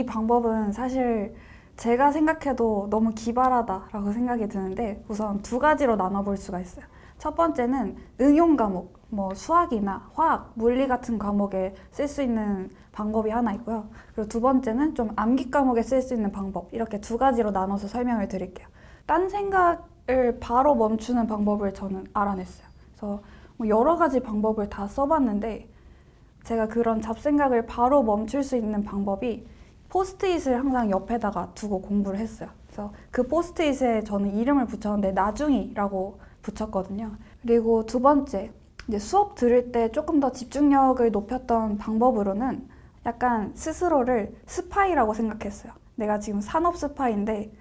이 방법은 사실 제가 생각해도 너무 기발하다라고 생각이 드는데 우선 두 가지로 나눠볼 수가 있어요. 첫 번째는 응용 과목, 수학이나 화학, 물리 같은 과목에 쓸 수 있는 방법이 하나 있고요. 그리고 두 번째는 좀 암기 과목에 쓸 수 있는 방법, 이렇게 두 가지로 나눠서 설명을 드릴게요. 딴 생각을 바로 멈추는 방법을 저는 알아냈어요. 그래서 여러 가지 방법을 다 써봤는데 제가 그런 잡생각을 바로 멈출 수 있는 방법이 포스트잇을 항상 옆에다가 두고 공부를 했어요. 그래서 그 포스트잇에 저는 이름을 붙였는데 나중이라고 붙였거든요. 그리고 두 번째, 이제 수업 들을 때 조금 더 집중력을 높였던 방법으로는 약간 스스로를 스파이라고 생각했어요. 내가 지금 산업 스파이인데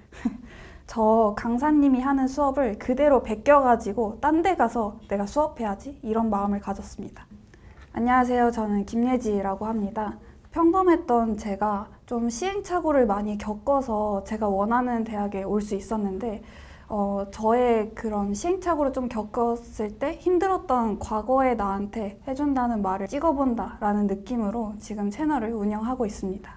저 강사님이 하는 수업을 그대로 베껴가지고 딴 데 가서 내가 수업해야지, 이런 마음을 가졌습니다. 안녕하세요. 저는 김예지라고 합니다. 평범했던 제가 좀 시행착오를 많이 겪어서 제가 원하는 대학에 올 수 있었는데 저의 그런 시행착오를 좀 겪었을 때 힘들었던 과거의 나한테 해준다는 말을 찍어본다 라는 느낌으로 지금 채널을 운영하고 있습니다.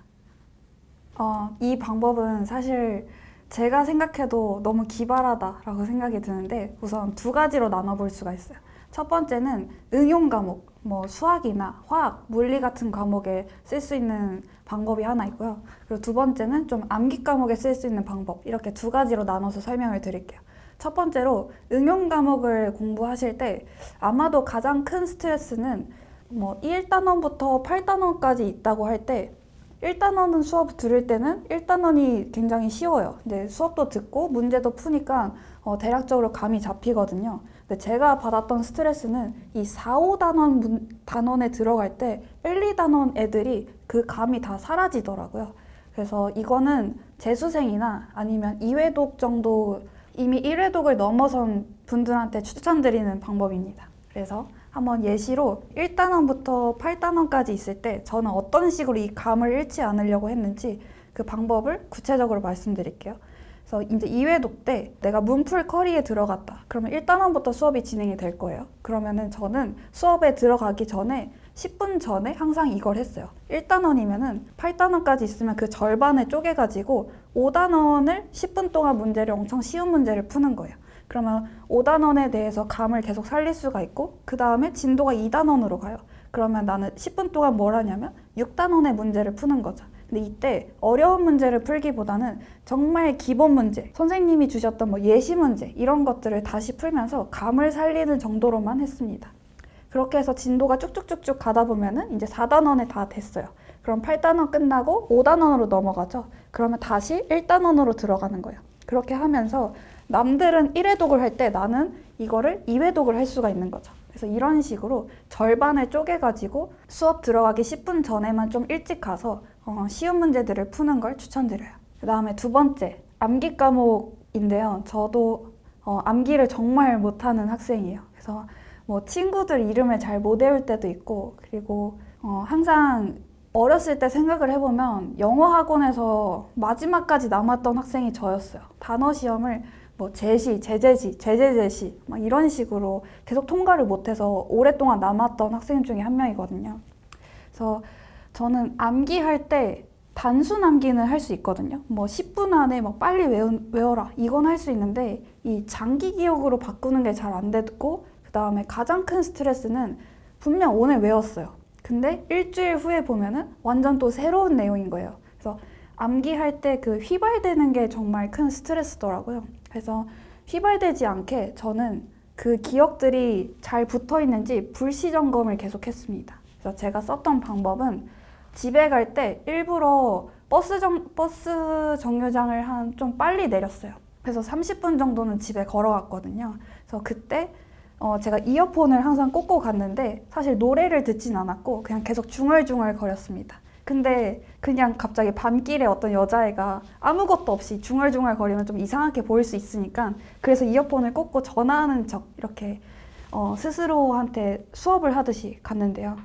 이 방법은 사실 제가 생각해도 너무 기발하다라고 생각이 드는데 우선 두 가지로 나눠볼 수가 있어요. 첫 번째는 응용 과목, 수학이나 화학, 물리 같은 과목에 쓸 수 있는 방법이 하나 있고요. 그리고 두 번째는 좀 암기 과목에 쓸 수 있는 방법, 이렇게 두 가지로 나눠서 설명을 드릴게요. 첫 번째로 응용 과목을 공부하실 때 아마도 가장 큰 스트레스는 1단원부터 8단원까지 있다고 할 때 1단원은 수업 들을 때는 1단원이 굉장히 쉬워요. 근데 수업도 듣고 문제도 푸니까 대략적으로 감이 잡히거든요. 근데 제가 받았던 스트레스는 이 4, 5단원 단원에 들어갈 때 1, 2단원 애들이 그 감이 다 사라지더라고요. 그래서 이거는 재수생이나 아니면 2회독 정도, 이미 1회독을 넘어선 분들한테 추천드리는 방법입니다. 그래서 한번 예시로 1단원부터 8단원까지 있을 때 저는 어떤 식으로 이 감을 잃지 않으려고 했는지 그 방법을 구체적으로 말씀드릴게요. 그래서 이제 2회독 때 내가 문풀 커리에 들어갔다. 그러면 1단원부터 수업이 진행이 될 거예요. 그러면은 저는 수업에 들어가기 전에 10분 전에 항상 이걸 했어요. 1단원이면은 8단원까지 있으면 그 절반을 쪼개가지고 5단원을 10분 동안 문제를 엄청 쉬운 문제를 푸는 거예요. 그러면 5단원에 대해서 감을 계속 살릴 수가 있고 그 다음에 진도가 2단원으로 가요. 그러면 나는 10분 동안 뭘 하냐면 6단원의 문제를 푸는 거죠. 근데 이때 어려운 문제를 풀기보다는 정말 기본 문제, 선생님이 주셨던 예시 문제 이런 것들을 다시 풀면서 감을 살리는 정도로만 했습니다. 그렇게 해서 진도가 쭉쭉쭉쭉 가다 보면은 이제 4단원에 다 됐어요. 그럼 8단원 끝나고 5단원으로 넘어가죠. 그러면 다시 1단원으로 들어가는 거예요. 그렇게 하면서 남들은 1회독을 할 때 나는 이거를 2회독을 할 수가 있는 거죠. 그래서 이런 식으로 절반을 쪼개가지고 수업 들어가기 10분 전에만 좀 일찍 가서 쉬운 문제들을 푸는 걸 추천드려요. 그 다음에 두 번째, 암기 과목인데요. 저도 암기를 정말 못하는 학생이에요. 그래서 친구들 이름을 잘 못 외울 때도 있고, 그리고 항상 어렸을 때 생각을 해보면 영어 학원에서 마지막까지 남았던 학생이 저였어요. 단어 시험을 제시, 제재시, 제재제시 막 이런 식으로 계속 통과를 못해서 오랫동안 남았던 학생 중에 한 명이거든요. 그래서 저는 암기할 때 단순 암기는 할 수 있거든요. 10분 안에 빨리 외워라 이건 할 수 있는데 이 장기 기억으로 바꾸는 게 잘 안 되고, 그 다음에 가장 큰 스트레스는 분명 오늘 외웠어요. 근데 일주일 후에 보면은 완전 또 새로운 내용인 거예요. 그래서 암기할 때 그 휘발되는 게 정말 큰 스트레스더라고요. 그래서 휘발되지 않게 저는 그 기억들이 잘 붙어 있는지 불시 점검을 계속 했습니다. 그래서 제가 썼던 방법은 집에 갈 때 일부러 버스 정류장을 좀 빨리 내렸어요. 그래서 30분 정도는 집에 걸어갔거든요. 그래서 그때 제가 이어폰을 항상 꽂고 갔는데 사실 노래를 듣진 않았고 그냥 계속 중얼중얼 거렸습니다. 근데 그냥 갑자기 밤길에 어떤 여자애가 아무것도 없이 중얼중얼 거리면 좀 이상하게 보일 수 있으니까 그래서 이어폰을 꽂고 전화하는 척 이렇게 스스로한테 수업을 하듯이 갔는데요.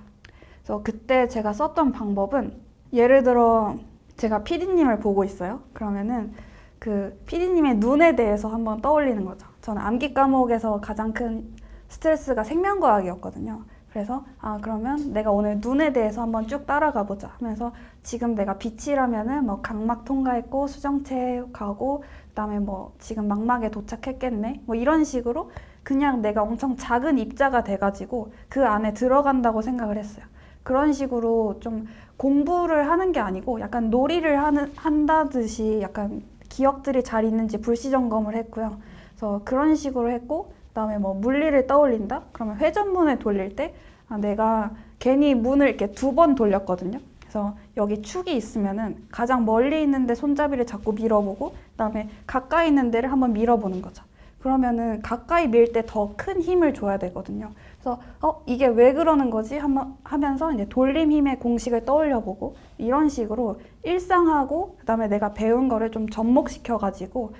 그래서 그때 제가 썼던 방법은 예를 들어 제가 PD님을 보고 있어요. 그러면은 그 PD님의 눈에 대해서 한번 떠올리는 거죠. 저는 암기 과목에서 가장 큰 스트레스가 생명과학이었거든요. 그래서 그러면 내가 오늘 눈에 대해서 한번 쭉 따라가 보자 하면서 지금 내가 빛이라면은 뭐 각막 통과했고 수정체 가고 그다음에 뭐 지금 망막에 도착했겠네 뭐 이런 식으로 그냥 내가 엄청 작은 입자가 돼가지고 그 안에 들어간다고 생각을 했어요. 그런 식으로 좀 공부를 하는 게 아니고 약간 놀이를 한다듯이 약간 기억들이 잘 있는지 불시 점검을 했고요. 그래서 그런 식으로 했고 그다음에 뭐 물리를 떠올린다? 그러면 회전문을 돌릴 때 내가 괜히 문을 이렇게 2번 돌렸거든요. 그래서 여기 축이 있으면은 가장 멀리 있는데 손잡이를 잡고 밀어보고 그다음에 가까이 있는 데를 한번 밀어보는 거죠. 그러면은 가까이 밀 때 더 큰 힘을 줘야 되거든요. 그래서 이게 왜 그러는 거지? 하면서 이제 돌림 힘의 공식을 떠올려보고 이런 식으로 일상하고 그다음에 내가 배운 거를 좀 접목시켜가지고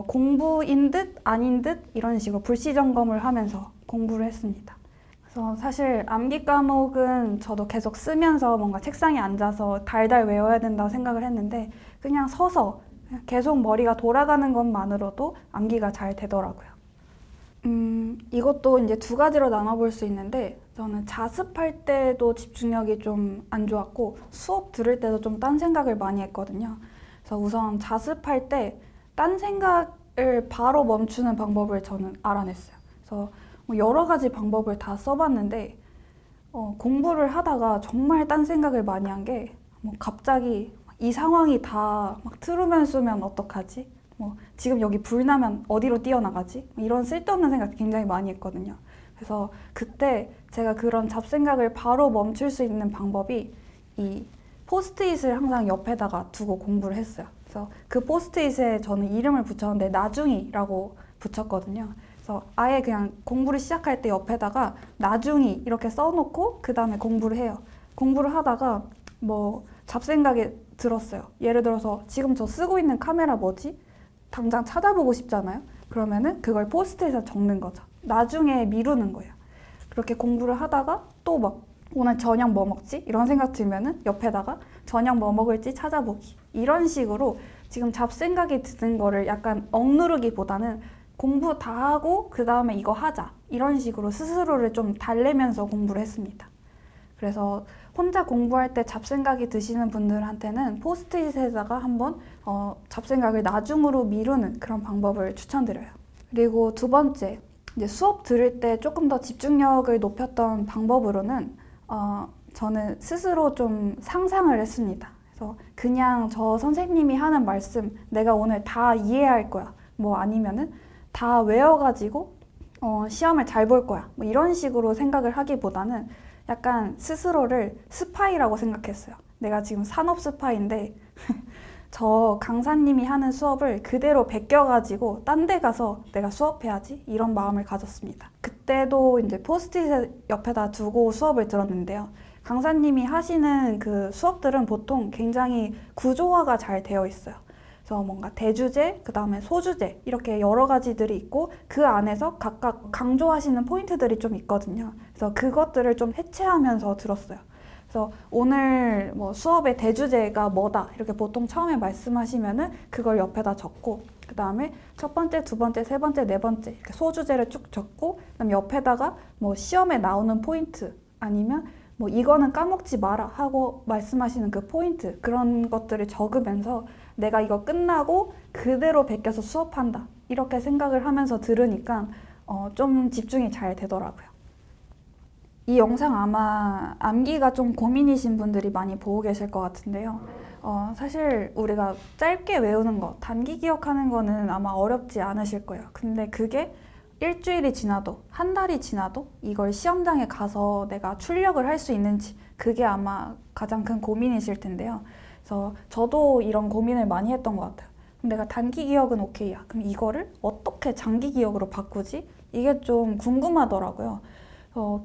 공부인 듯 아닌 듯 이런 식으로 불시 점검을 하면서 공부를 했습니다. 그래서 사실 암기 과목은 저도 계속 쓰면서 뭔가 책상에 앉아서 달달 외워야 된다고 생각을 했는데 그냥 서서 계속 머리가 돌아가는 것만으로도 암기가 잘 되더라고요. 이것도 이제 2가지로 나눠볼 수 있는데 저는 자습할 때도 집중력이 좀 안 좋았고 수업 들을 때도 좀 딴 생각을 많이 했거든요. 그래서 우선 자습할 때 딴 생각을 바로 멈추는 방법을 저는 알아냈어요. 그래서 뭐 여러 가지 방법을 다 써봤는데 공부를 하다가 정말 딴 생각을 많이 한 게 뭐 갑자기 이 상황이 다 막 트루먼 쇼면 어떡하지? 뭐 지금 여기 불 나면 어디로 뛰어나가지? 이런 쓸데없는 생각 굉장히 많이 했거든요. 그래서 그때 제가 그런 잡생각을 바로 멈출 수 있는 방법이 이 포스트잇을 항상 옆에다가 두고 공부를 했어요. 그래서 그 포스트잇에 저는 이름을 붙였는데 나중이라고 붙였거든요. 그래서 아예 그냥 공부를 시작할 때 옆에다가 나중이 이렇게 써놓고 그 다음에 공부를 해요. 공부를 하다가 뭐 잡생각이 들었어요. 예를 들어서 지금 저 쓰고 있는 카메라 뭐지? 당장 찾아보고 싶잖아요. 그러면은 그걸 포스트잇에 적는 거죠. 나중에 미루는 거예요. 그렇게 공부를 하다가 또 막 오늘 저녁 뭐 먹지? 이런 생각 들면은 옆에다가 저녁 뭐 먹을지 찾아보기. 이런 식으로 지금 잡생각이 드는 거를 약간 억누르기보다는 공부 다 하고 그 다음에 이거 하자. 이런 식으로 스스로를 좀 달래면서 공부를 했습니다. 그래서 혼자 공부할 때 잡생각이 드시는 분들한테는 포스트잇에다가 한번 잡생각을 나중으로 미루는 그런 방법을 추천드려요. 그리고 2번째, 이제 수업 들을 때 조금 더 집중력을 높였던 방법으로는 저는 스스로 좀 상상을 했습니다. 그래서 그냥 저 선생님이 하는 말씀 내가 오늘 다 이해할 거야. 뭐 아니면은 다 외워가지고 시험을 잘 볼 거야. 뭐 이런 식으로 생각을 하기보다는 약간 스스로를 스파이라고 생각했어요. 내가 지금 산업 스파인데 저 강사님이 하는 수업을 그대로 베껴가지고 딴 데 가서 내가 수업해야지 이런 마음을 가졌습니다. 그때도 이제 포스트잇 옆에다 두고 수업을 들었는데요. 강사님이 하시는 그 수업들은 보통 굉장히 구조화가 잘 되어 있어요. 그래서 뭔가 대주제, 그 다음에 소주제 이렇게 여러 가지들이 있고 그 안에서 각각 강조하시는 포인트들이 좀 있거든요. 그래서 그것들을 좀 해체하면서 들었어요. 그래서 오늘 뭐 수업의 대주제가 뭐다 이렇게 보통 처음에 말씀하시면은 그걸 옆에다 적고 그 다음에 첫 번째, 두 번째, 세 번째, 네 번째 이렇게 소주제를 쭉 적고 그다음에 옆에다가 뭐 시험에 나오는 포인트 아니면 뭐 이거는 까먹지 마라 하고 말씀하시는 그 포인트 그런 것들을 적으면서 내가 이거 끝나고 그대로 베껴서 수업한다 이렇게 생각을 하면서 들으니까 좀 집중이 잘 되더라고요. 이 영상 아마 암기가 좀 고민이신 분들이 많이 보고 계실 것 같은데요. 사실 우리가 짧게 외우는 거, 단기 기억하는 거는 아마 어렵지 않으실 거예요. 근데 그게 일주일이 지나도, 한 달이 지나도 이걸 시험장에 가서 내가 출력을 할 수 있는지 그게 아마 가장 큰 고민이실 텐데요. 그래서 저도 이런 고민을 많이 했던 것 같아요. 그럼 내가 단기 기억은 오케이야. 그럼 이거를 어떻게 장기 기억으로 바꾸지? 이게 좀 궁금하더라고요.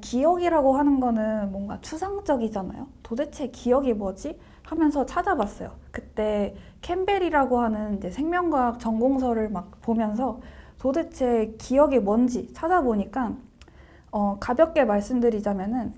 기억이라고 하는 거는 뭔가 추상적이잖아요. 도대체 기억이 뭐지? 하면서 찾아봤어요. 그때 캠벨이라고 하는 이제 생명과학 전공서를 막 보면서 도대체 기억이 뭔지 찾아보니까 가볍게 말씀드리자면은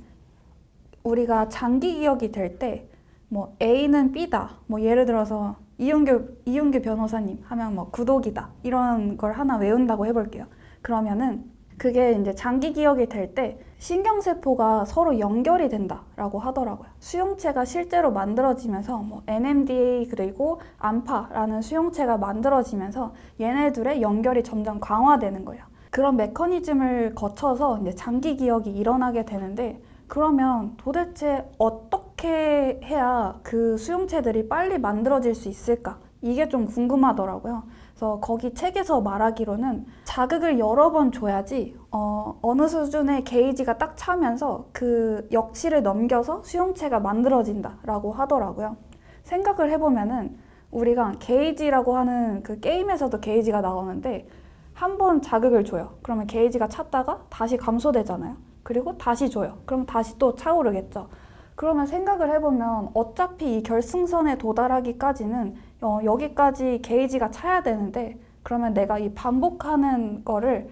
우리가 장기 기억이 될 때 뭐 A는 B다. 뭐 예를 들어서 이윤규 변호사님 하면 뭐 구독이다. 이런 걸 하나 외운다고 해볼게요. 그러면은 그게 이제 장기 기억이 될 때 신경세포가 서로 연결이 된다라고 하더라고요. 수용체가 실제로 만들어지면서 뭐 NMDA 그리고 암파라는 수용체가 만들어지면서 얘네들의 연결이 점점 강화되는 거예요. 그런 메커니즘을 거쳐서 이제 장기 기억이 일어나게 되는데 그러면 도대체 어떻게 해야 그 수용체들이 빨리 만들어질 수 있을까? 이게 좀 궁금하더라고요. 그래서 거기 책에서 말하기로는 자극을 여러 번 줘야지 어느 수준의 게이지가 딱 차면서 그 역치를 넘겨서 수용체가 만들어진다라고 하더라고요. 생각을 해보면은 우리가 게이지라고 하는 그 게임에서도 게이지가 나오는데 한 번 자극을 줘요. 그러면 게이지가 찼다가 다시 감소되잖아요. 그리고 다시 줘요. 그럼 다시 또 차오르겠죠. 그러면 생각을 해보면 어차피 이 결승선에 도달하기까지는 여기까지 게이지가 차야 되는데 그러면 내가 이 반복하는 거를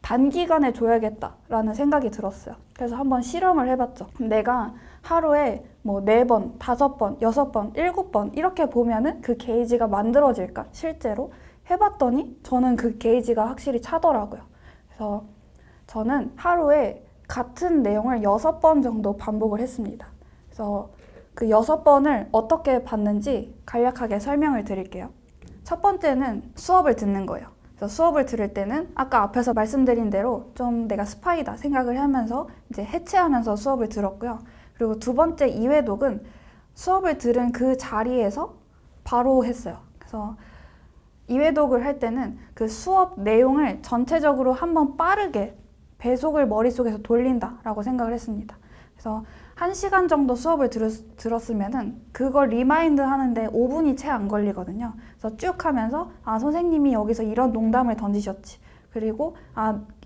단기간에 줘야겠다라는 생각이 들었어요. 그래서 한번 실험을 해봤죠. 내가 하루에 뭐 4번, 5번, 6번, 7번 이렇게 보면은 그 게이지가 만들어질까? 실제로 해봤더니 저는 그 게이지가 확실히 차더라고요. 그래서 저는 하루에 같은 내용을 6번 정도 반복을 했습니다. 그래서 그 6번을 어떻게 봤는지 간략하게 설명을 드릴게요. 첫 번째는 수업을 듣는 거예요. 그래서 수업을 들을 때는 아까 앞에서 말씀드린 대로 좀 내가 스파이다 생각을 하면서 이제 해체하면서 수업을 들었고요. 그리고 두 번째 이회독은 수업을 들은 그 자리에서 바로 했어요. 그래서 이회독을 할 때는 그 수업 내용을 전체적으로 한번 빠르게 배속을 머릿속에서 돌린다라고 생각을 했습니다. 그래서 1시간 정도 수업을 들었으면은 그걸 리마인드 하는데 5분이 채 안 걸리거든요. 그래서 쭉 하면서 선생님이 여기서 이런 농담을 던지셨지. 그리고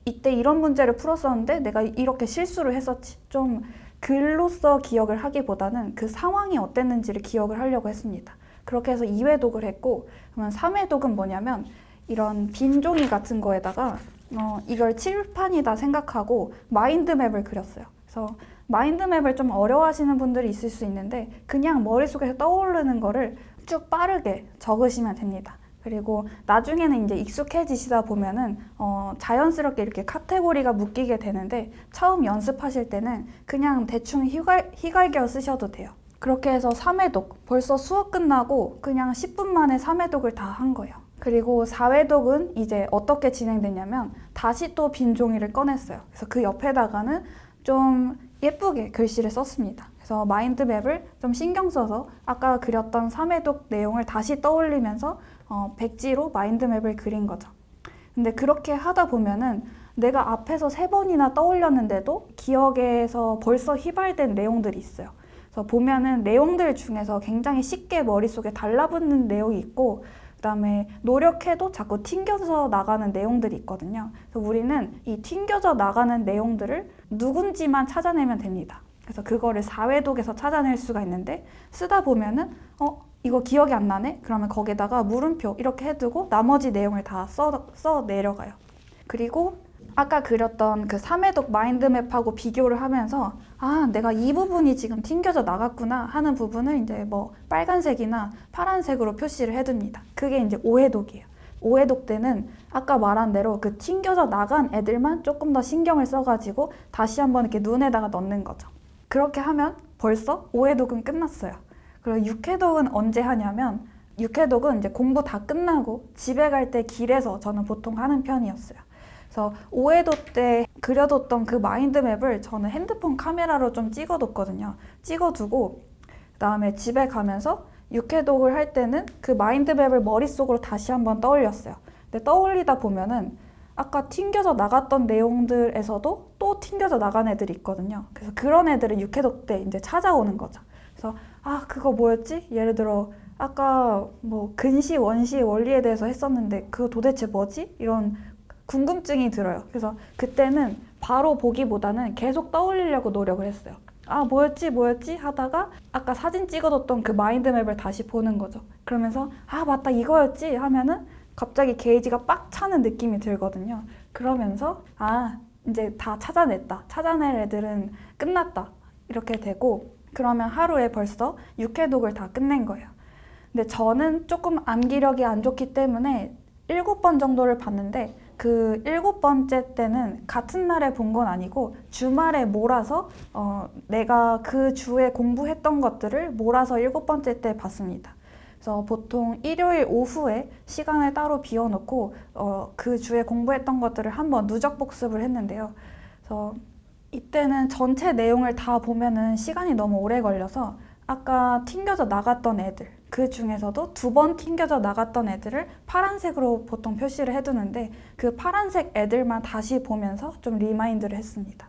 이때 이런 문제를 풀었었는데 내가 이렇게 실수를 했었지. 좀 글로써 기억을 하기보다는 그 상황이 어땠는지를 기억을 하려고 했습니다. 그렇게 해서 2회독을 했고 그러면 3회독은 뭐냐면 이런 빈 종이 같은 거에다가 이걸 칠판이다 생각하고 마인드맵을 그렸어요. 그래서 마인드맵을 좀 어려워하시는 분들이 있을 수 있는데 그냥 머릿속에서 떠오르는 거를 쭉 빠르게 적으시면 됩니다. 그리고 나중에는 이제 익숙해지시다 보면은 자연스럽게 이렇게 카테고리가 묶이게 되는데 처음 연습하실 때는 그냥 대충 휘갈겨 쓰셔도 돼요. 그렇게 해서 3회독, 벌써 수업 끝나고 그냥 10분 만에 3회독을 다 한 거예요. 그리고 4회독은 이제 어떻게 진행되냐면 다시 또 빈 종이를 꺼냈어요. 그래서 그 옆에다가는 좀 예쁘게 글씨를 썼습니다. 그래서 마인드맵을 좀 신경 써서 아까 그렸던 3회독 내용을 다시 떠올리면서 백지로 마인드맵을 그린 거죠. 근데 그렇게 하다 보면은 내가 앞에서 3번이나 떠올렸는데도 기억에서 벌써 휘발된 내용들이 있어요. 그래서 보면은 내용들 중에서 굉장히 쉽게 머릿속에 달라붙는 내용이 있고 그다음에 노력해도 자꾸 튕겨져 나가는 내용들이 있거든요. 그래서 우리는 이 튕겨져 나가는 내용들을 누군지만 찾아내면 됩니다. 그래서 그거를 4회독에서 찾아낼 수가 있는데 쓰다 보면은 이거 기억이 안 나네? 그러면 거기다가 물음표 이렇게 해두고 나머지 내용을 다 써 내려가요. 그리고 아까 그렸던 그 3회독 마인드맵하고 비교를 하면서 내가 이 부분이 지금 튕겨져 나갔구나 하는 부분을 이제 뭐 빨간색이나 파란색으로 표시를 해둡니다. 그게 이제 5회독이에요. 5회독 때는 아까 말한 대로 그 튕겨져 나간 애들만 조금 더 신경을 써가지고 다시 한번 이렇게 눈에다가 넣는 거죠. 그렇게 하면 벌써 5회독은 끝났어요. 그리고 6회독은 언제 하냐면 6회독은 이제 공부 다 끝나고 집에 갈 때 길에서 저는 보통 하는 편이었어요. 그래서 5회독 때 그려뒀던 그 마인드맵을 저는 핸드폰 카메라로 좀 찍어뒀거든요. 찍어두고 그다음에 집에 가면서 6회독을 할 때는 그 마인드맵을 머릿속으로 다시 한번 떠올렸어요. 근데 떠올리다 보면은 아까 튕겨져 나갔던 내용들에서도 또 튕겨져 나간 애들이 있거든요. 그래서 그런 애들은 6회독 때 이제 찾아오는 거죠. 그래서 그거 뭐였지? 예를 들어 아까 뭐 근시, 원시, 원리에 대해서 했었는데 그거 도대체 뭐지? 이런 궁금증이 들어요. 그래서 그때는 바로 보기보다는 계속 떠올리려고 노력을 했어요. 뭐였지 하다가 아까 사진 찍어뒀던 그 마인드맵을 다시 보는 거죠. 그러면서 맞다 이거였지 하면은 갑자기 게이지가 빡 차는 느낌이 들거든요. 그러면서 이제 다 찾아냈다. 찾아낼 애들은 끝났다. 이렇게 되고 그러면 하루에 벌써 6회독을 다 끝낸 거예요. 근데 저는 조금 암기력이 안 좋기 때문에 7번 정도를 봤는데 그 7번째 때는 같은 날에 본 건 아니고 주말에 몰아서 내가 그 주에 공부했던 것들을 몰아서 7번째 때 봤습니다. 그래서 보통 일요일 오후에 시간을 따로 비워놓고 그 주에 공부했던 것들을 한번 누적 복습을 했는데요. 그래서 이때는 전체 내용을 다 보면은 시간이 너무 오래 걸려서 아까 튕겨져 나갔던 애들, 그 중에서도 2번 튕겨져 나갔던 애들을 파란색으로 보통 표시를 해두는데 그 파란색 애들만 다시 보면서 좀 리마인드를 했습니다.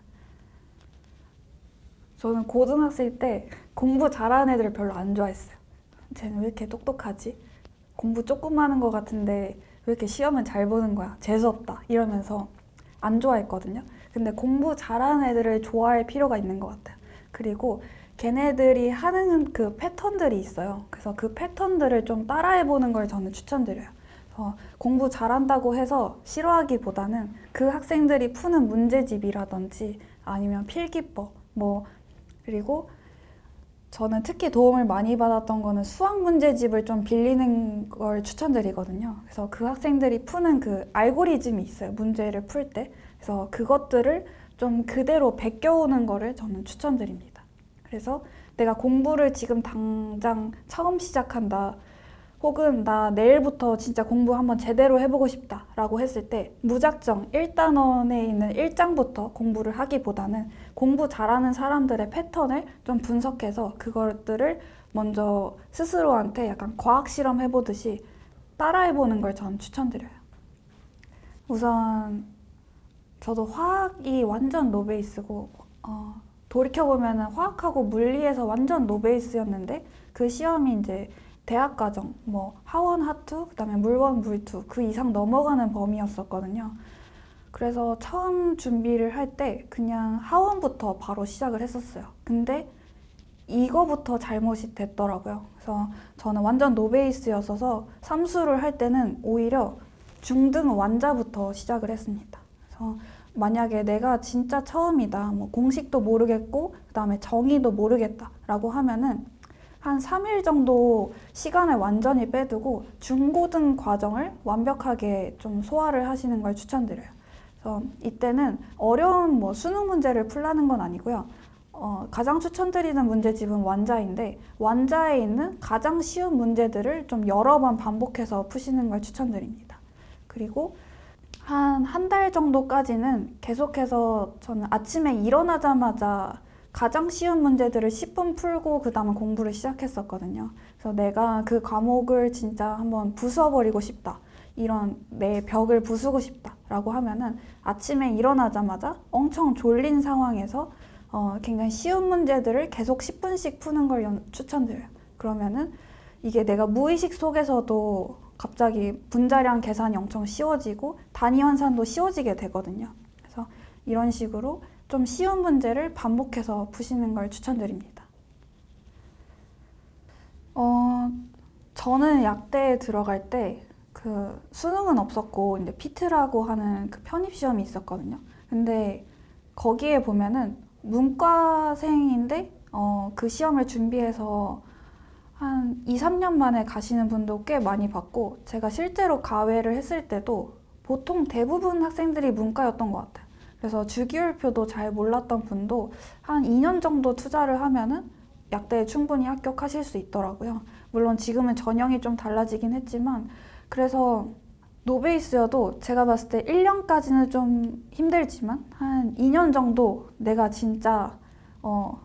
저는 고등학생 때 공부 잘하는 애들을 별로 안 좋아했어요. 쟤는 왜 이렇게 똑똑하지? 공부 조금 하는 것 같은데 왜 이렇게 시험은 잘 보는 거야? 재수없다 이러면서 안 좋아했거든요. 근데 공부 잘하는 애들을 좋아할 필요가 있는 것 같아요. 그리고 걔네들이 하는 그 패턴들이 있어요. 그래서 그 패턴들을 좀 따라해보는 걸 저는 추천드려요. 공부 잘한다고 해서 싫어하기보다는 그 학생들이 푸는 문제집이라든지 아니면 필기법, 그리고 저는 특히 도움을 많이 받았던 거는 수학 문제집을 좀 빌리는 걸 추천드리거든요. 그래서 그 학생들이 푸는 그 알고리즘이 있어요. 문제를 풀 때. 그래서 그것들을 좀 그대로 베껴오는 거를 저는 추천드립니다. 그래서 내가 공부를 지금 당장 처음 시작한다. 혹은 나 내일부터 진짜 공부 한번 제대로 해보고 싶다 라고 했을 때 무작정 1단원에 있는 1장부터 공부를 하기보다는 공부 잘하는 사람들의 패턴을 좀 분석해서 그것들을 먼저 스스로한테 약간 과학 실험 해보듯이 따라해보는 걸 전 추천드려요. 우선 저도 화학이 완전 노베이스고 돌이켜보면 화학하고 물리에서 완전 노베이스였는데 그 시험이 이제 대학과정, 하원, 하투, 그다음에 물원, 물투 그 이상 넘어가는 범위였었거든요. 그래서 처음 준비를 할 때 그냥 하원부터 바로 시작을 했었어요. 근데 이거부터 잘못이 됐더라고요. 그래서 저는 완전 노베이스였어서 삼수를 할 때는 오히려 중등 완자부터 시작을 했습니다. 그래서 만약에 내가 진짜 처음이다, 공식도 모르겠고 그다음에 정의도 모르겠다라고 하면은 한 3일 정도 시간을 완전히 빼두고 중고등 과정을 완벽하게 좀 소화를 하시는 걸 추천드려요. 그래서 이때는 어려운 수능 문제를 풀라는 건 아니고요. 가장 추천드리는 문제집은 완자인데 완자에 있는 가장 쉬운 문제들을 좀 여러 번 반복해서 푸시는 걸 추천드립니다. 그리고 한 달 정도까지는 계속해서 저는 아침에 일어나자마자 가장 쉬운 문제들을 10분 풀고 그 다음에 공부를 시작했었거든요. 그래서 내가 그 과목을 진짜 한번 부숴버리고 싶다. 이런 내 벽을 부수고 싶다 라고 하면은 아침에 일어나자마자 엄청 졸린 상황에서 굉장히 쉬운 문제들을 계속 10분씩 푸는 걸 추천드려요. 그러면은 이게 내가 무의식 속에서도 갑자기 분자량 계산이 엄청 쉬워지고 단위 환산도 쉬워지게 되거든요. 그래서 이런 식으로 좀 쉬운 문제를 반복해서 푸시는 걸 추천드립니다. 저는 약대에 들어갈 때 그 수능은 없었고 이제 피트라고 하는 그 편입 시험이 있었거든요. 근데 거기에 보면은 문과생인데 그 시험을 준비해서 한 2, 3년 만에 가시는 분도 꽤 많이 봤고 제가 실제로 가외를 했을 때도 보통 대부분 학생들이 문과였던 것 같아요. 그래서 주기율표도 잘 몰랐던 분도 한 2년 정도 투자를 하면은 약대에 충분히 합격하실 수 있더라고요. 물론 지금은 전형이 좀 달라지긴 했지만 그래서 노베이스여도 제가 봤을 때 1년까지는 좀 힘들지만 한 2년 정도 내가 진짜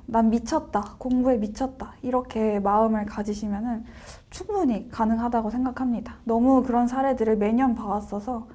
난 미쳤다, 공부에 미쳤다 이렇게 마음을 가지시면은 충분히 가능하다고 생각합니다. 너무 그런 사례들을 매년 봐왔어서